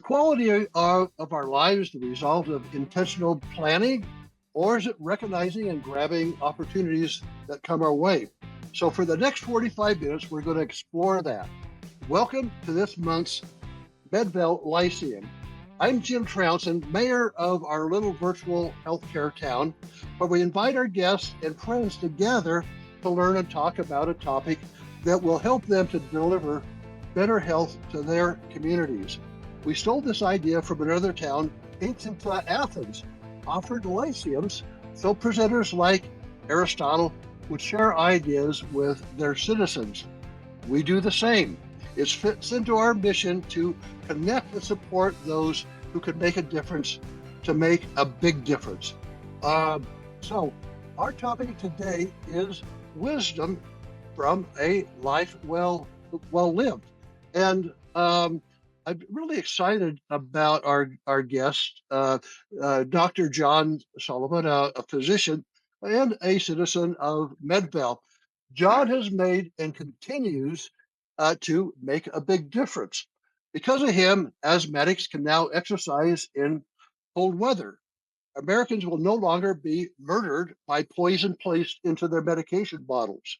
quality of our lives the result of intentional planning, or is it recognizing and grabbing opportunities that come our way? So, for the next 45 minutes, we're going to explore that. Welcome to this month's Medvel Lyceum. I'm Jim Trounson, mayor of our little virtual healthcare town, where we invite our guests and friends to gather to learn and talk about a topic that will help them to deliver better health to their communities. We stole this idea from another town, ancient Athens, offered lyceums so presenters like Aristotle would share ideas with their citizens. We do the same. It fits into our mission to connect and support those who can make a difference, to make a big difference. So our topic today is wisdom from a life well lived. And I'm really excited about our guest, Dr. John Sullivan, a physician and a citizen of Medvel. John has made and continues to make a big difference. Because of him, asthmatics can now exercise in cold weather. Americans will no longer be murdered by poison placed into their medication bottles.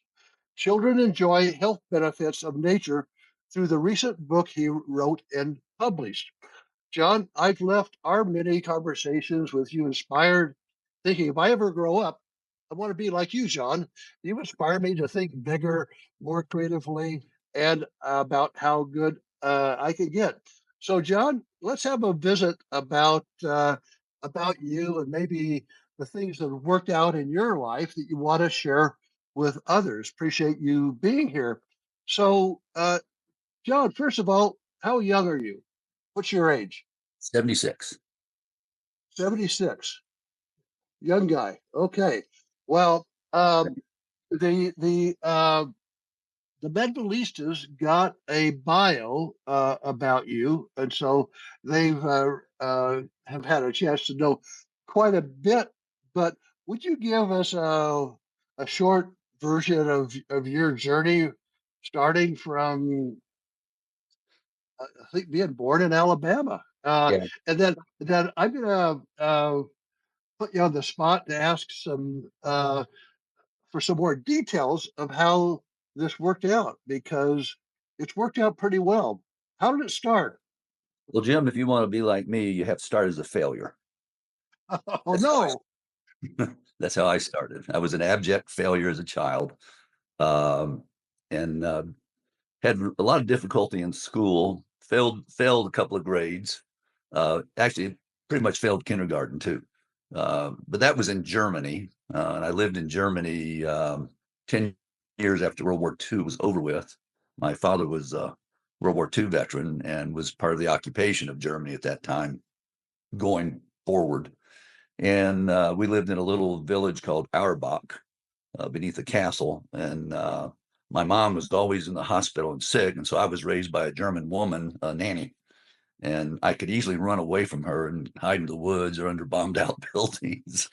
Children enjoy health benefits of nature through the recent book he wrote and published. John, I've left our many conversations with you inspired, thinking if I ever grow up, I want to be like you, John. You inspire me to think bigger, more creatively, and about how good I can get. So, John, let's have a visit about you and maybe the things that have worked out in your life that you want to share with others. Appreciate you being here. So, John, first of all, how young are you? What's your age? 76. 76. Young guy. Okay. Well, the Medvelistas got a bio about you, and so they've have had a chance to know quite a bit. But would you give us a short version of your journey, starting from I think being born in Alabama, Yeah. and then I'm gonna put you on the spot to ask some for some more details of how this worked out, because it's worked out pretty well. How did it start? Well, Jim, if you want to be like me, you have to start as a failure. Oh That's how no. that's how I started. I was an abject failure as a child, um, and had a lot of difficulty in school. Failed a couple of grades. Actually, pretty much failed kindergarten too. But that was in Germany, and I lived in Germany 10 years after World War II was over with. My father was a World War II veteran and was part of the occupation of Germany at that time, going forward. And we lived in a little village called Auerbach, beneath a castle. And my mom was always in the hospital and sick. And so I was raised by a German woman, a nanny. And I could easily run away from her and hide in the woods or under bombed out buildings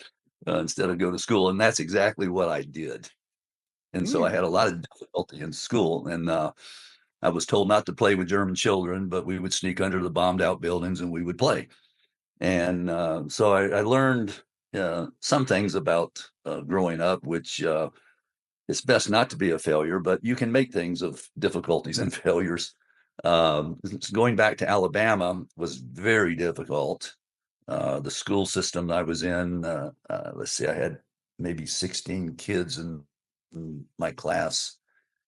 instead of go to school. And that's exactly what I did. And so I had a lot of difficulty in school. And I was told not to play with German children, but we would sneak under the bombed out buildings and we would play. And so I learned some things about growing up, which it's best not to be a failure, but you can make things of difficulties and failures. Going back to Alabama was very difficult. The school system I was in, let's see, I had maybe 16 kids in my class,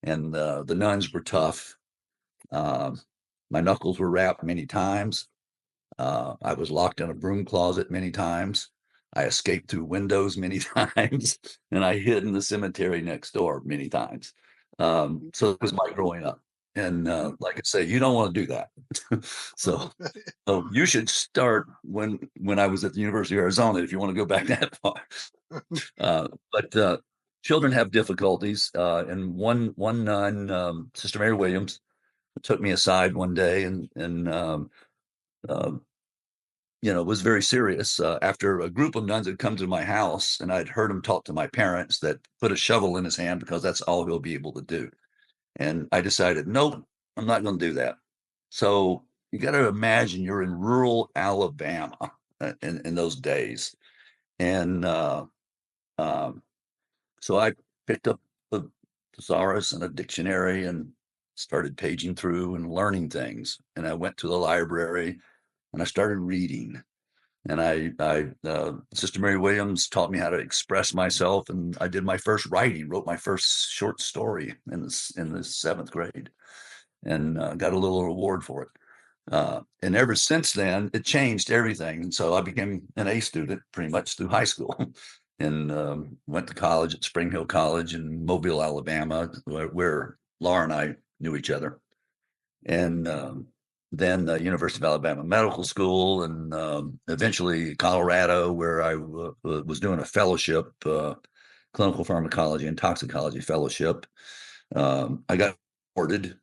and the nuns were tough. My knuckles were rapped many times. I was locked in a broom closet many times. I escaped through windows many times, and I hid in the cemetery next door many times. So it was my growing up. And like I say, you don't want to do that. so, so you should start when I was at the University of Arizona, if you want to go back that far. But children have difficulties. And one nun, Sister Mary Williams, took me aside one day and was very serious after a group of nuns had come to my house, and I'd heard him talk to my parents that put a shovel in his hand because that's all he'll be able to do. And I decided, nope, I'm not going to do that. So you got to imagine you're in rural Alabama in those days. And um, so I picked up a thesaurus and a dictionary and started paging through and learning things. And I went to the library and I started reading. And Sister Mary Williams taught me how to express myself, and I did my first writing, wrote my first short story in the seventh grade, and got a little reward for it. And ever since then, it changed everything. And so I became an A student pretty much through high school, and went to college at Spring Hill College in Mobile, Alabama, where Laura and I knew each other. And then the University of Alabama Medical School, and eventually Colorado, where I was doing a fellowship, clinical pharmacology and toxicology fellowship. I got awarded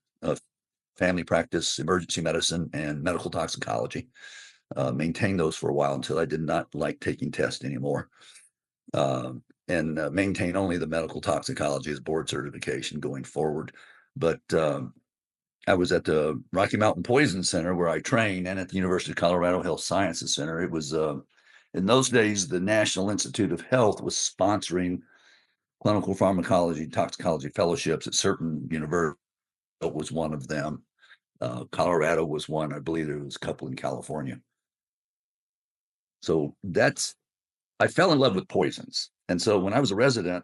family practice, emergency medicine, and medical toxicology. Maintained those for a while until I did not like taking tests anymore. And maintain only the medical toxicology as board certification going forward. But I was at the Rocky Mountain Poison Center where I trained, and at the University of Colorado Health Sciences Center. It was in those days, the National Institute of Health was sponsoring clinical pharmacology, toxicology fellowships at certain universities. It was one of them. Colorado was one. I believe there was a couple in California. So I fell in love with poisons. And so when I was a resident,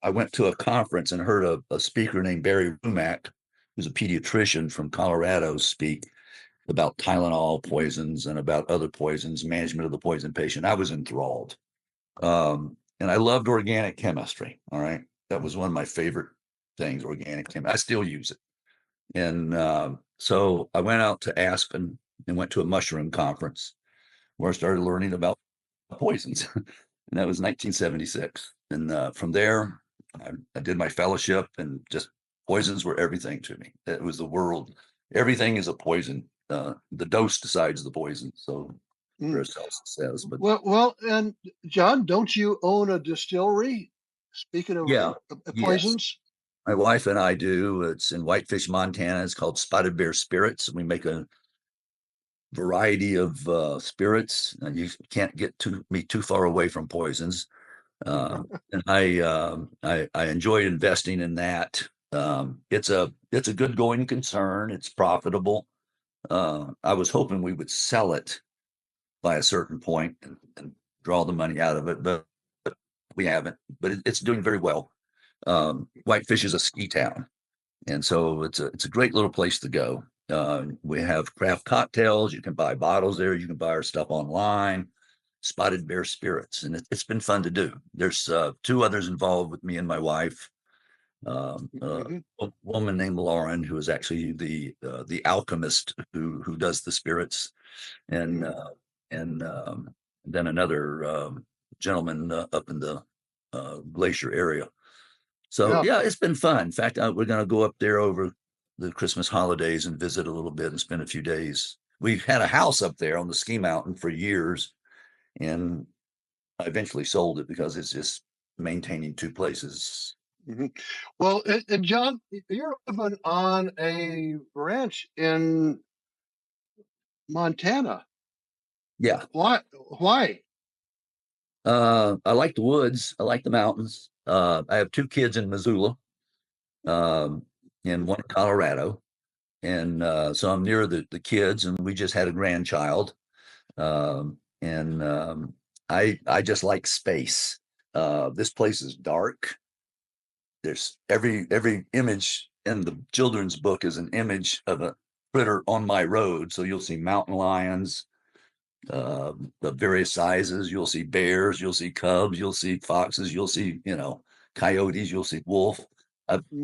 I went to a conference and heard a speaker named Barry Rumack, who's a pediatrician from Colorado, speak about Tylenol poisons and about other poisons, management of the poison patient. I was enthralled. And I loved organic chemistry. All right. That was one of my favorite things, organic chemistry. I still use it. And so I went out to Aspen and went to a mushroom conference where I started learning about poisons. And that was 1976. And from there, I did my fellowship, and just poisons were everything to me. It was the world. Everything is a poison. The dose decides the poison. So Paracelsus says. But well, and John, don't you own a distillery? Speaking of yeah, yes. poisons. My wife and I do. It's in Whitefish, Montana. It's called Spotted Bear Spirits. We make a variety of spirits. You can't get me too far away from poisons. And I enjoy investing in that. It's a good going concern. It's profitable. I was hoping we would sell it by a certain point and draw the money out of it, but we haven't. But it's doing very well. Whitefish is a ski town, and so it's a great little place to go. We have craft cocktails. You can buy bottles there. You can buy our stuff online. Spotted Bear Spirits, and it's been fun to do. There's two others involved with me and my wife. A woman named Lauren, who is actually the alchemist who does the spirits, and then another gentleman up in the Glacier area. So Yeah. yeah, it's been fun. In fact, we're going to go up there over the Christmas holidays and visit a little bit and spend a few days. We've had a house up there on the ski mountain for years, and I eventually sold it because it's just maintaining two places. Well, and John, you're living on a ranch in Montana. Yeah. Why? Why? I like the woods. I like the mountains. I have two kids in Missoula, um, and one in Colorado. And so I'm near the kids, and we just had a grandchild. And I just like space. This place is dark. There's every image in the children's book is an image of a critter on my road. So you'll see mountain lions, of various sizes. You'll see bears, you'll see cubs, you'll see foxes, you'll see, coyotes, you'll see wolf.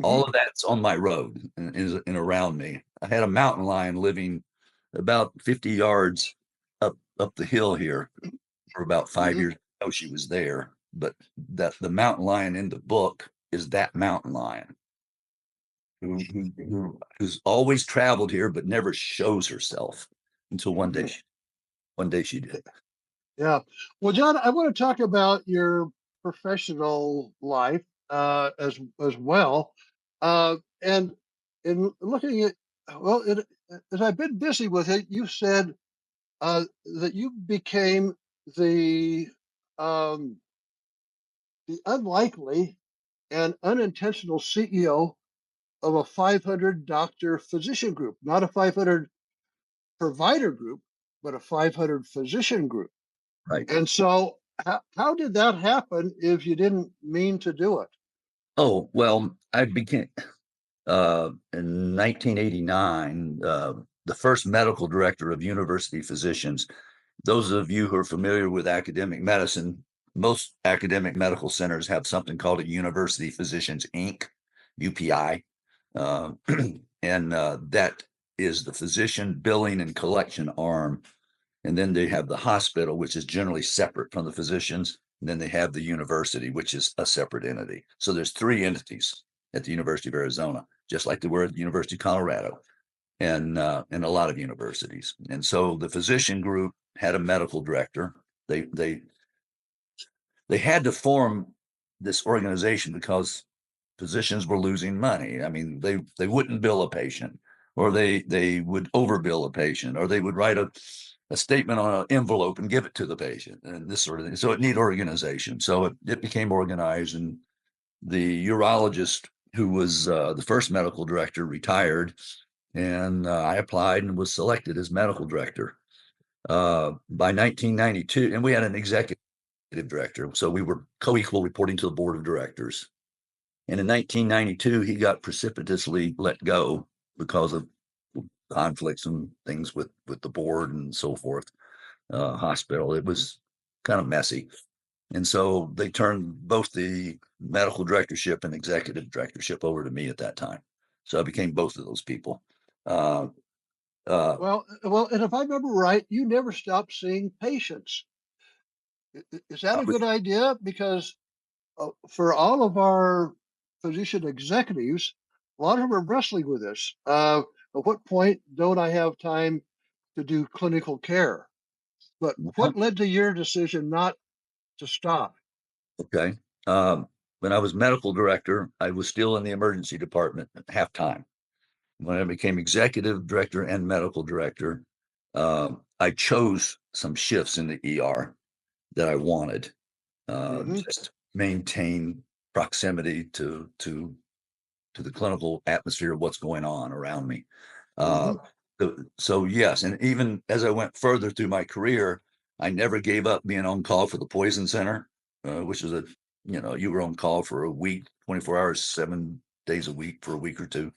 All of that's on my road and around me. I had a mountain lion living about 50 yards up the hill here for about 5 years. Oh, she was there, but the mountain lion in the book is that mountain lion who's always traveled here but never shows herself until one day she did. Yeah. Well, John, I want to talk about your professional life as well, and in looking at well, as I've been busy with it, you said that you became the um, the unlikely and unintentional CEO of a 500 doctor physician group, not a 500 provider group, but a 500 physician group. Right. And so, how did that happen if you didn't mean to do it? Oh, well, I became in 1989 the first medical director of university physicians. Those of you who are familiar with academic medicine, most academic medical centers have something called a University Physicians Inc., UPI. Uh, and that is the physician billing and collection arm. And then they have the hospital, which is generally separate from the physicians. And then they have the university, which is a separate entity. So there's three entities at the University of Arizona, just like there were at the University of Colorado and a lot of universities. And so the physician group had a medical director. They they had to form this organization because physicians were losing money. I mean, they wouldn't bill a patient, or they would overbill a patient, or they would write a statement on an envelope and give it to the patient, and this sort of thing. So it needed organization. So it became organized, and the urologist who was the first medical director retired, and I applied and was selected as medical director. By 1992, and we had an executive director, so we were co-equal reporting to the board of directors. And in 1992, he got precipitously let go because of conflicts and things with the board and so forth. Hospital, it was kind of messy, and so they turned both the medical directorship and executive directorship over to me at that time. So I became both of those people. Uh, uh, Well, and if I remember right, you never stopped seeing patients. Is that I a was, good idea? Because for all of our physician executives, a lot of them are wrestling with this. At what point don't I have time to do clinical care? But what led to your decision not to stop? okay. Um, when I was medical director, I was still in the emergency department at half time. When I became executive director and medical director, I chose some shifts in the ER that I wanted, Hmm. just maintain proximity to the clinical atmosphere of what's going on around me. Uh, Hmm. so yes, and even as I went further through my career, I never gave up being on call for the poison center, which is you were on call for a week, 24 hours, 7 days a week for a week or two,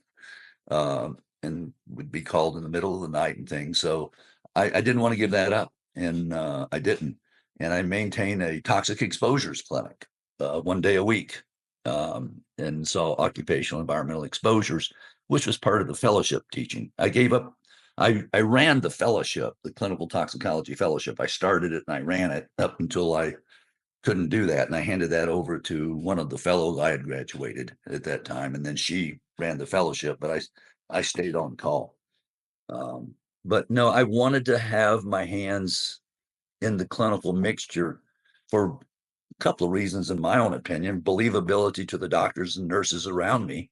uh, and would be called in the middle of the night and things. So I didn't want to give that up, and I didn't. And I maintain a toxic exposures clinic 1 day a week, and saw occupational environmental exposures, which was part of the fellowship teaching. I gave up. I ran the fellowship, the clinical toxicology fellowship. I started it and I ran it up until I couldn't do that. And I handed that over to one of the fellows I had graduated at that time. And then she ran the fellowship, but I stayed on call. Um, but no, I wanted to have my hands in the clinical mixture for a couple of reasons, in my own opinion: believability to the doctors and nurses around me,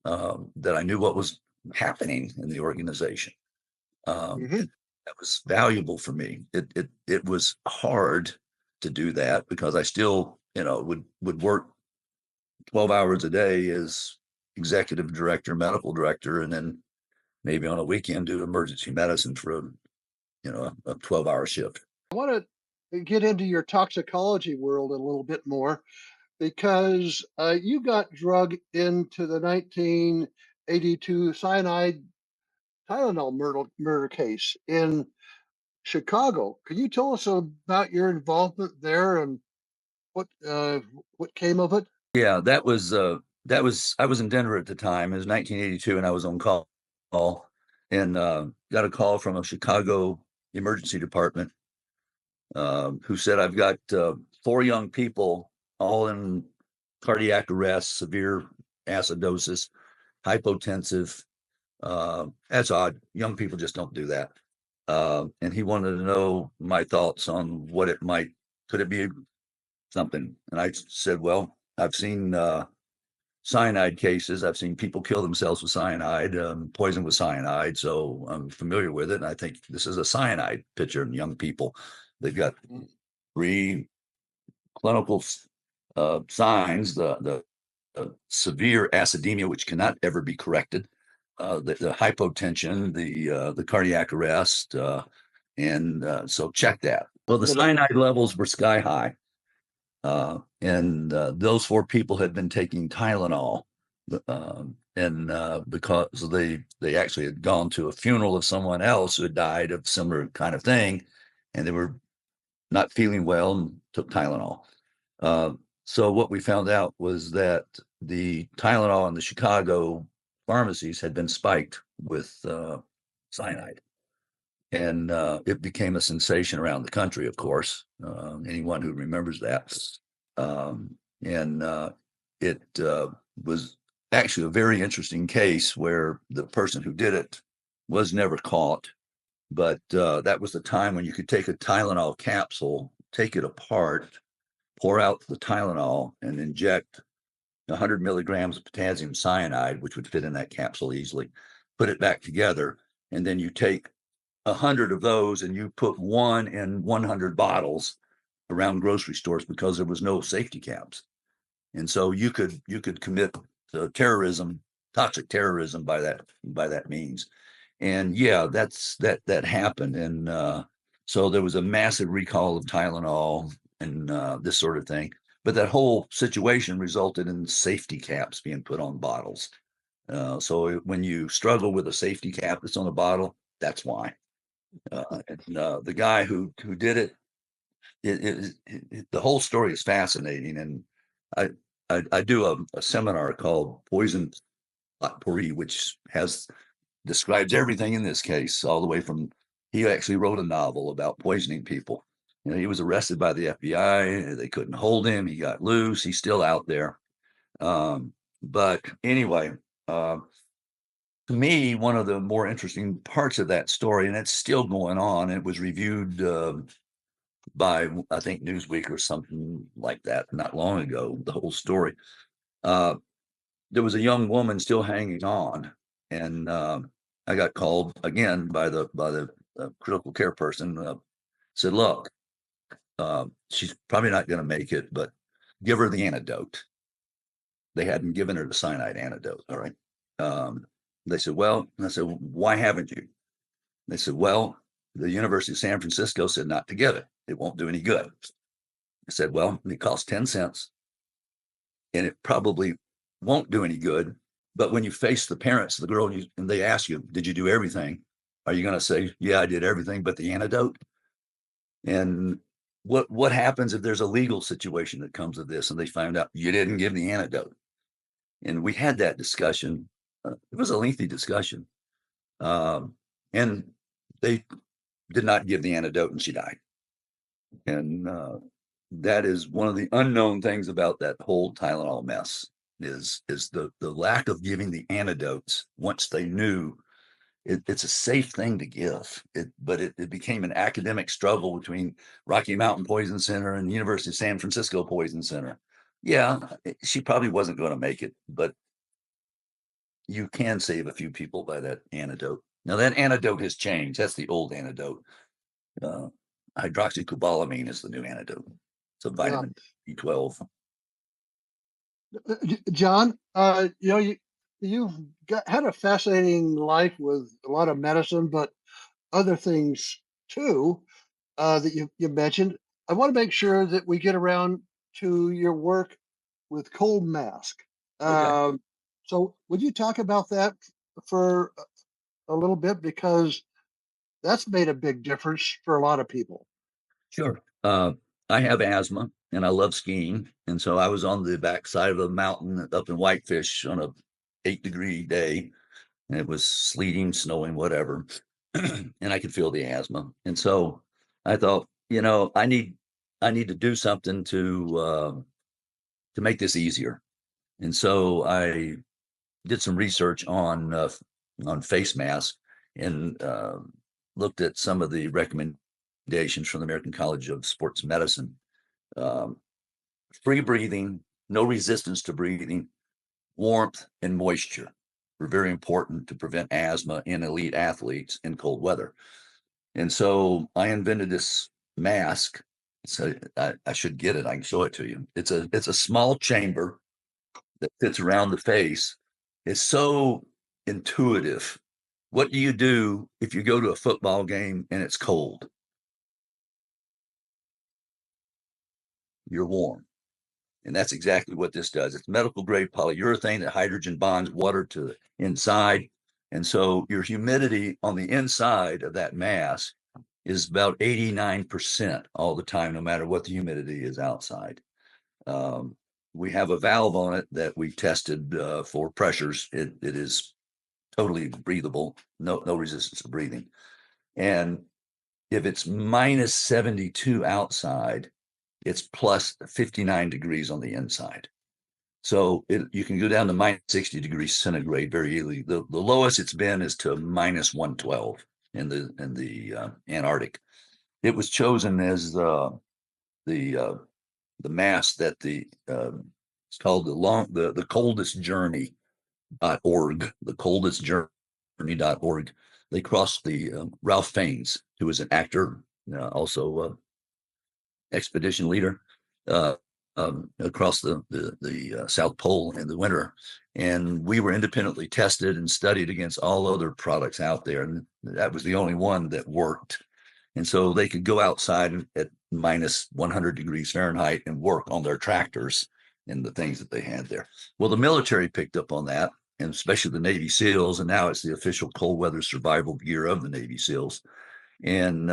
that I knew what was happening in the organization. Hmm. And that was valuable for me. It was hard to do that because I still, would work 12 hours a day as executive director, medical director, and then maybe on a weekend do emergency medicine for a 12-hour shift. I want to get into your toxicology world a little bit more because you got drug into the 1982 cyanide Tylenol murder case in Chicago. Can you tell us about your involvement there and what came of it? Yeah, that was I was in Denver at the time. It was 1982, and I was on call, and got a call from a Chicago emergency department, who said, "I've got four young people all in cardiac arrest, severe acidosis, hypotensive." That's odd. Young people just don't do that. And he wanted to know my thoughts on what it could it be something? And I said, well, I've seen cyanide cases. I've seen people kill themselves with cyanide, poison with cyanide. So I'm familiar with it. And I think this is a cyanide picture in young people. They've got three clinical signs: the severe acidemia, which cannot ever be corrected, the hypotension, the cardiac arrest, and so check that. Well, the cyanide levels were sky high. And those four people had been taking Tylenol, and because they actually had gone to a funeral of someone else who had died of similar kind of thing, and they were not feeling well and took Tylenol. So what we found out was that the Tylenol in the Chicago pharmacies had been spiked with cyanide. And it became a sensation around the country, of course, anyone who remembers that. And it was actually a very interesting case where the person who did it was never caught. But that was the time when you could take a Tylenol capsule, take it apart, pour out the Tylenol, and inject 100 milligrams of potassium cyanide, which would fit in that capsule easily, put it back together, and then you take 100 of those and you put one in 100 bottles around grocery stores because there was no safety caps. And so you could commit terrorism, toxic terrorism by that means. And yeah, that happened. And so there was a massive recall of Tylenol and this sort of thing. But that whole situation resulted in safety caps being put on bottles. So when you struggle with a safety cap that's on a bottle, that's why. The guy who did it, the whole story is fascinating. And I do a seminar called Poison Potpourri, which describes everything in this case, all the way from, he actually wrote a novel about poisoning people. You know, he was arrested by the FBI. They couldn't hold him. He got loose. He's still out there. But anyway, to me, one of the more interesting parts of that story, and it's still going on, it was reviewed by, I think, Newsweek or something like that not long ago, the whole story. There was a young woman still hanging on, and I got called again by the critical care person. Said, "Look, she's probably not going to make it, but give her the antidote." They hadn't given her the cyanide antidote. All right. They said, "Well," and I said, "Why haven't you?" They said, "Well, the University of San Francisco said not to give it. It won't do any good." I said, "Well, it costs 10 cents and it probably won't do any good. But when you face the parents, the girl, and they ask you, did you do everything? Are you going to say, yeah, I did everything but the antidote?" And what happens if there's a legal situation that comes of this and they find out you didn't give the antidote? And we had that discussion. It was a lengthy discussion. And they did not give the antidote and she died. And that is one of the unknown things about that whole Tylenol mess is the lack of giving the antidotes once they knew it's a safe thing to give. But it became an academic struggle between Rocky Mountain Poison Center and the University of San Francisco Poison Center. Yeah, she probably wasn't going to make it, but you can save a few people by that antidote. Now that antidote has changed. That's the old antidote. Hydroxycobalamin is the new antidote. It's a vitamin B12. John, you've had a fascinating life with a lot of medicine, but other things too that you mentioned. I want to make sure that we get around to your work with Cold Mask. Okay. So, would you talk about that for a little bit because that's made a big difference for a lot of people. Sure. I have asthma and I love skiing. And so I was on the backside of a mountain up in Whitefish on a 8-degree day. And it was sleeting, snowing, whatever. And I could feel the asthma. And so I thought, I need to do something to make this easier. And so I did some research on face masks and looked at some of the recommendations from the American College of Sports Medicine. Free breathing, no resistance to breathing, warmth, and moisture were very important to prevent asthma in elite athletes in cold weather. And so I invented this mask. So I should get it. I can show it to you. It's a small chamber that fits around the face. It's so intuitive. What do you do if you go to a football game and it's cold? You're warm. And that's exactly what this does. It's medical grade polyurethane that hydrogen bonds water to the inside. And so your humidity on the inside of that mask is about 89% all the time, no matter what the humidity is outside. We have a valve on it that we tested for pressures. It is totally breathable, no resistance to breathing. And if it's minus 72 outside, it's plus 59 degrees on the inside. So you can go down to minus 60 degrees centigrade very easily. The lowest it's been is to minus 112 in the Antarctic. It was chosen as the mass that it's called the coldest journey.org, the coldest journey.org. They crossed the Ralph Fiennes, who was an actor, also expedition leader, across the South Pole in the winter. And we were independently tested and studied against all other products out there. And that was the only one that worked. And so they could go outside at minus 100 degrees Fahrenheit and work on their tractors and the things that they had there. Well, the military picked up on that, and especially the Navy SEALs. And now it's the official cold weather survival gear of the Navy SEALs. And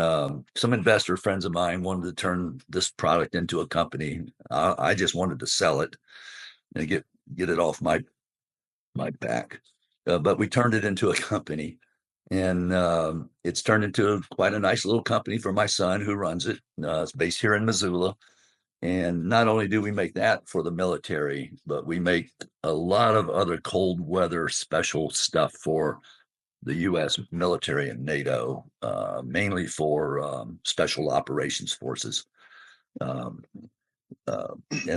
some investor friends of mine wanted to turn this product into a company. I just wanted to sell it and get it off my back. But we turned it into a company, and it's turned into quite a nice little company for my son who runs it. It's based here in Missoula. And not only do we make that for the military, but we make a lot of other cold weather special stuff for the U.S. military and NATO, mainly for special operations forces. And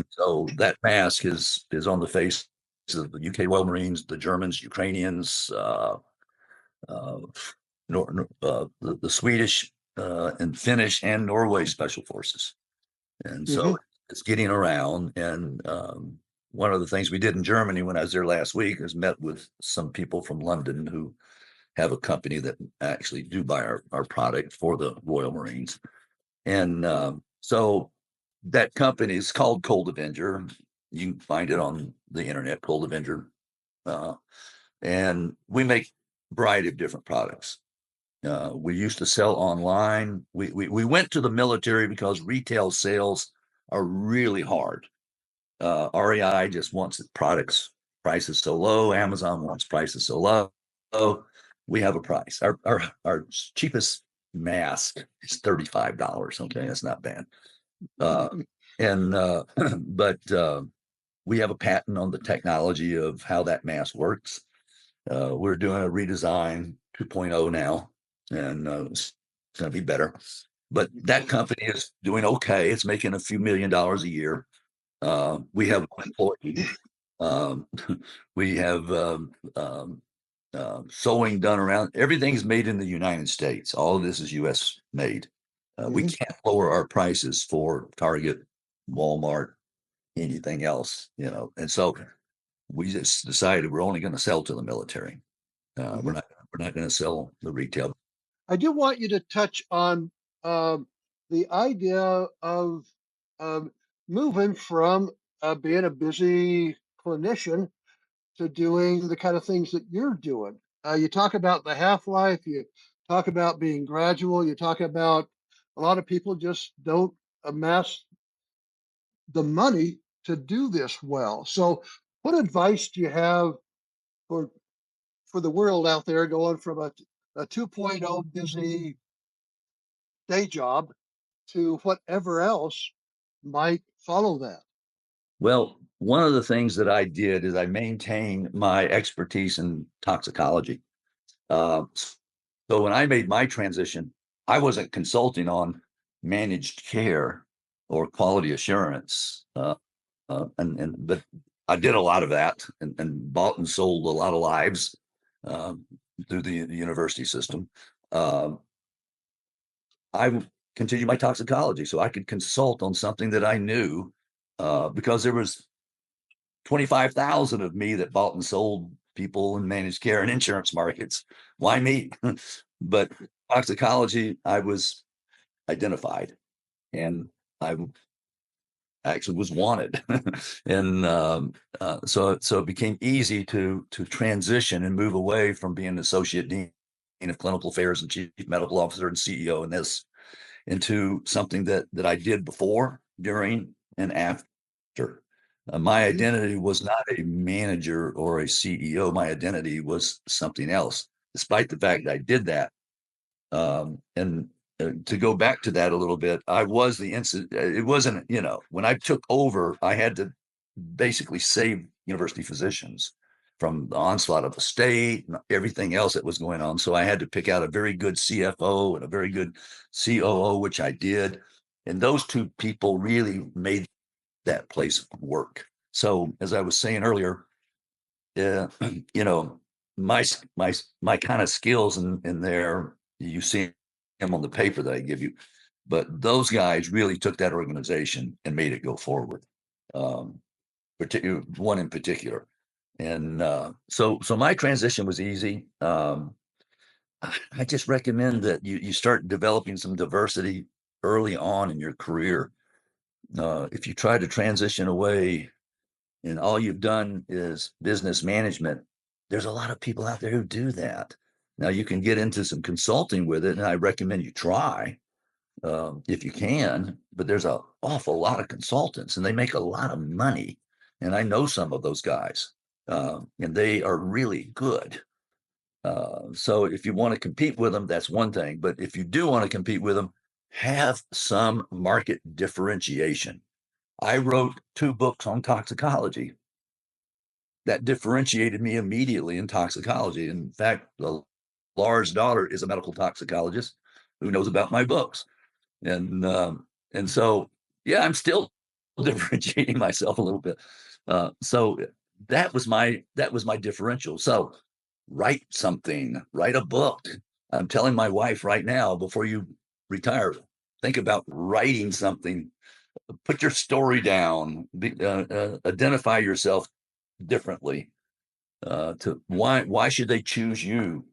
so that mask is on the face of the UK Royal Marines, the Germans, Ukrainians, the Swedish and Finnish and Norway special forces. And so it's getting around. And one of the things we did in Germany when I was there last week is met with some people from London who have a company that actually do buy our product for the Royal Marines. And so that company is called ColdAvenger. You can find it on the internet, ColdAvenger. And we make a variety of different products. We used to sell online. We went to the military because retail sales are really hard. REI just wants prices so low. Amazon wants prices so low. We have a price. Our cheapest mask is $35. Okay, that's not bad. But we have a patent on the technology of how that mask works. We're doing a redesign 2.0 now, and it's going to be better. But that company is doing okay. It's making a few $1 million a year. We have employees. We have sewing done around. Everything's made in the United States. All of this is U.S. made. We can't lower our prices for Target, Walmart, anything else, And so we just decided we're only going to sell to the military. We're not going to sell the retail. I do want you to touch on the idea of moving from being a busy clinician to doing the kind of things that you're doing. You talk about the half-life, you talk about being gradual, you talk about a lot of people just don't amass the money to do this well. So what advice do you have for the world out there going from a 2.0 busy day job to whatever else might follow that? Well, one of the things that I did is I maintained my expertise in toxicology. So when I made my transition, I wasn't consulting on managed care or quality assurance, but I did a lot of that and bought and sold a lot of lives uh, through the university system. Uh, I continued my toxicology so I could consult on something that I knew because there was 25,000 of me that bought and sold people in managed care and insurance markets. Why me? But toxicology, I was identified and I actually was wanted. And so it became easy to transition and move away from being an associate dean of clinical affairs and chief medical officer and CEO in this into something that I did before, during, and after. My Mhm. identity was not a manager or a CEO. My identity was something else, despite the fact that I did that. And to go back to that a little bit, I was the incident. It wasn't, when I took over, I had to basically save university physicians from the onslaught of the state and everything else that was going on. So I had to pick out a very good CFO and a very good COO, which I did. And those two people really made that place work. So as I was saying earlier, uh, you know, my kind of skills in there, you see them on the paper that I give you, but those guys really took that organization and made it go forward. Um, particular one in particular. And so my transition was easy. I just recommend that you start developing some diversity early on in your career. If you try to transition away and all you've done is business management, there's a lot of people out there who do that. Now you can get into some consulting with it, and I recommend you try if you can. But there's an awful lot of consultants, and they make a lot of money. And I know some of those guys, and they are really good. So if you want to compete with them, that's one thing. But if you do want to compete with them, have some market differentiation. I wrote 2 books on toxicology that differentiated me immediately in toxicology. In fact, Laura's daughter is a medical toxicologist who knows about my books, and so yeah, I'm still differentiating myself a little bit. So that was my differential. So write something, write a book. I'm telling my wife right now, before you retire, think about writing something. Put your story down. Identify yourself differently. To why should they choose you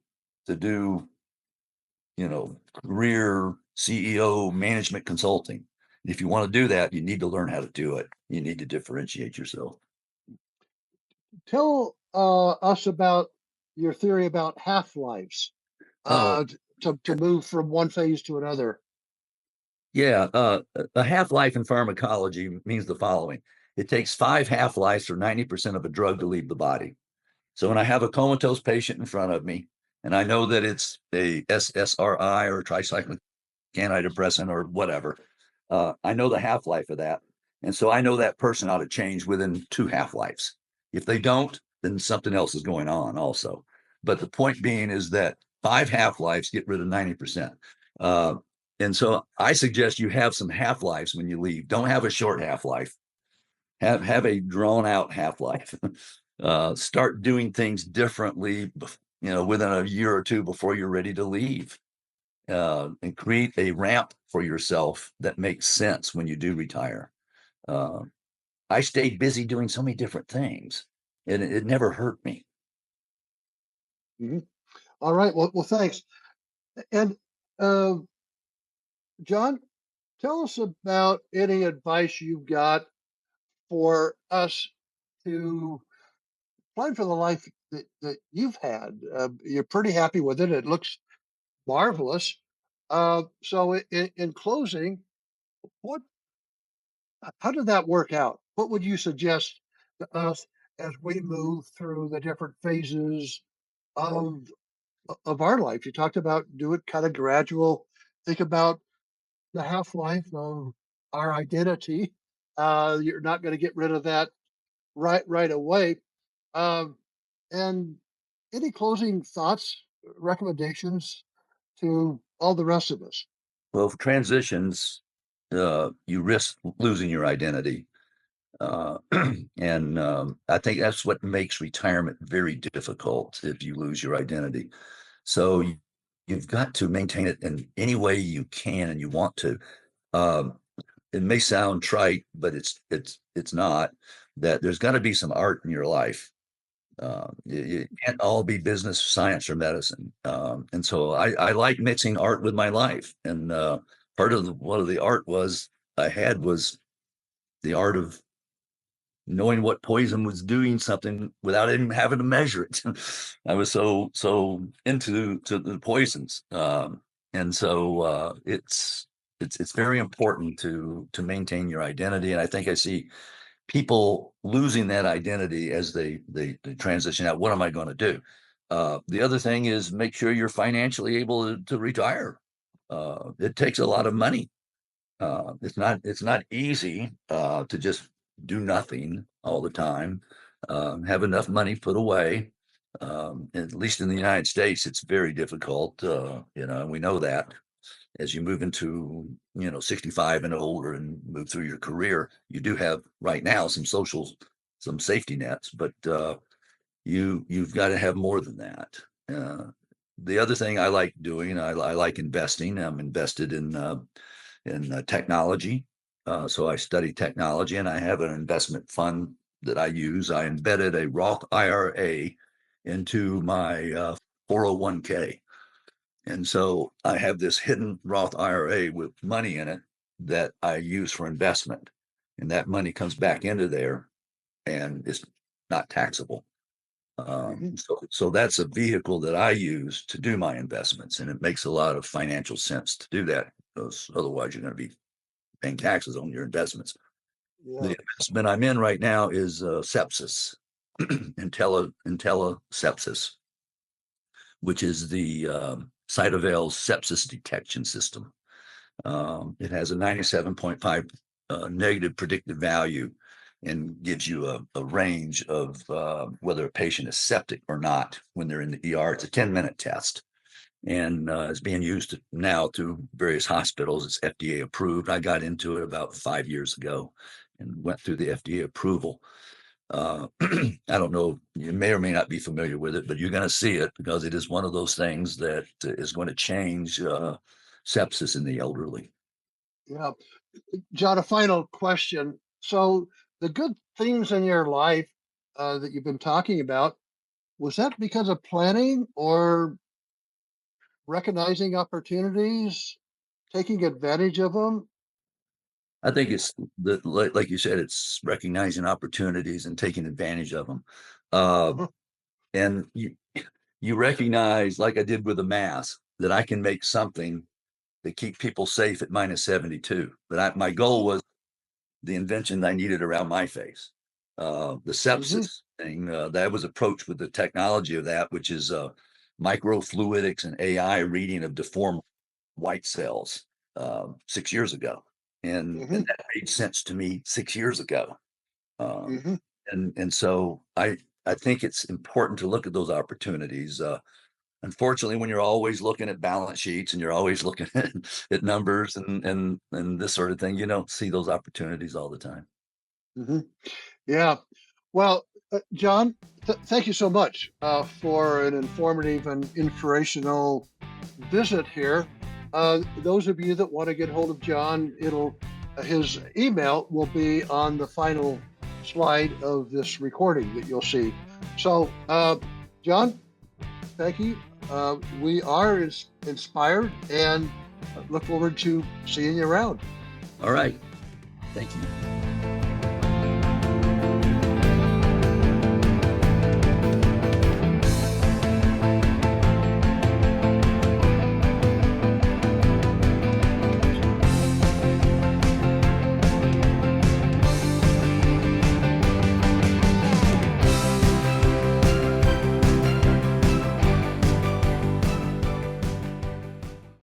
to do career CEO management consulting? If you want to do that, you need to learn how to do it. You need to differentiate yourself. Tell us about your theory about half-lives Oh, uh, to move from one phase to another. yeah. A half-life in pharmacology means the following. It takes 5 half-lives for 90% of a drug to leave the body. So when I have a comatose patient in front of me, and I know that it's a SSRI or a tricyclic antidepressant or whatever, I know the half-life of that. And so I know that person ought to change within 2 half-lives. If they don't, then something else is going on also. But the point being is that 5 half-lives get rid of 90%. Uh, and so I suggest you have some half-lives when you leave. Don't have a short half-life. Have a drawn out half-life. Start doing things differently, within a year or two before you're ready to leave, and create a ramp for yourself that makes sense when you do retire. Uh, I stayed busy doing so many different things, and it never hurt me. Mhm. All right. Well, thanks. And uh, John, tell us about any advice you've got for us to plan for the life that you've had. You're pretty happy with it. It looks marvelous. So, in closing, what how did that work out? What would you suggest to us as we move through the different phases of of our life? You talked about do it kind of gradual. Think about the half life of our identity. You're not going to get rid of that right away. Um, and any closing thoughts, recommendations to all the rest of us? Well, for transitions, you risk losing your identity. Uh, and I think that's what makes retirement very difficult if you lose your identity. So you've got to maintain it in any way you can and you want to. Um, it may sound trite, but it's not. That there's got to be some art in your life. You can't all be business, science, or medicine. And so I like mixing art with my life. And part of what of the art I had was the art of knowing what poison was doing something without even having to measure it. I was so into the poisons, and so it's very important to maintain your identity. And I think I see people losing that identity as they transition out. What am I going to do? The other thing is make sure you're financially able to retire. It takes a lot of money. It's not easy to just do nothing all the time. Have enough money put away. At least in the United States, it's very difficult. And we know that as you move into 65 and older and move through your career, you do have right now some safety nets, but you've got to have more than that. The other thing I like doing, I like investing. I'm invested in technology. So I study technology and I have an investment fund that I use. I embedded a Roth IRA into my 401k. And so I have this hidden Roth IRA with money in it that I use for investment. And that money comes back into there and it's not taxable. So that's a vehicle that I use to do my investments. And it makes a lot of financial sense to do that, because otherwise you're going to be paying taxes on your investments. Yeah. The investment I'm in right now is sepsis, IntelliSepsis, which is the Cytovel's sepsis detection system. It has a 97.5 negative predictive value and gives you a range of whether a patient is septic or not when they're in the ER. It's a 10-minute test and it's being used now through various hospitals. It's FDA approved. I got into it about 5 years ago and went through the FDA approval. I don't know, you may or may not be familiar with it, but you're going to see it because it is one of those things that is going to change sepsis in the elderly. Yeah. John, a final question. So the good things in your life that you've been talking about, was that because of planning or recognizing opportunities, taking advantage of them? I think it's like you said, it's recognizing opportunities and taking advantage of them. Uh, Mhm. and you recognize, like I did with the mask, that I can make something that keep people safe at -72. But my goal was the invention I needed around my face. The Mhm. sepsis thing, that was approached with the technology of that, which is microfluidics and AI reading of deformed white cells 6 years ago. And Mhm. that made sense to me 6 years ago. Um, Mhm. and so I think it's important to look at those opportunities. Unfortunately, when you're always looking at balance sheets and you're always looking at numbers and this sort of thing, you don't see those opportunities all the time. Mhm. Yeah. Well, John, thank you so much for an informative and inspirational visit here. Those of you that want to get hold of John, his email will be on the final slide of this recording that you'll see. So, John, thank you. We are inspired and look forward to seeing you around. All right. Thank you.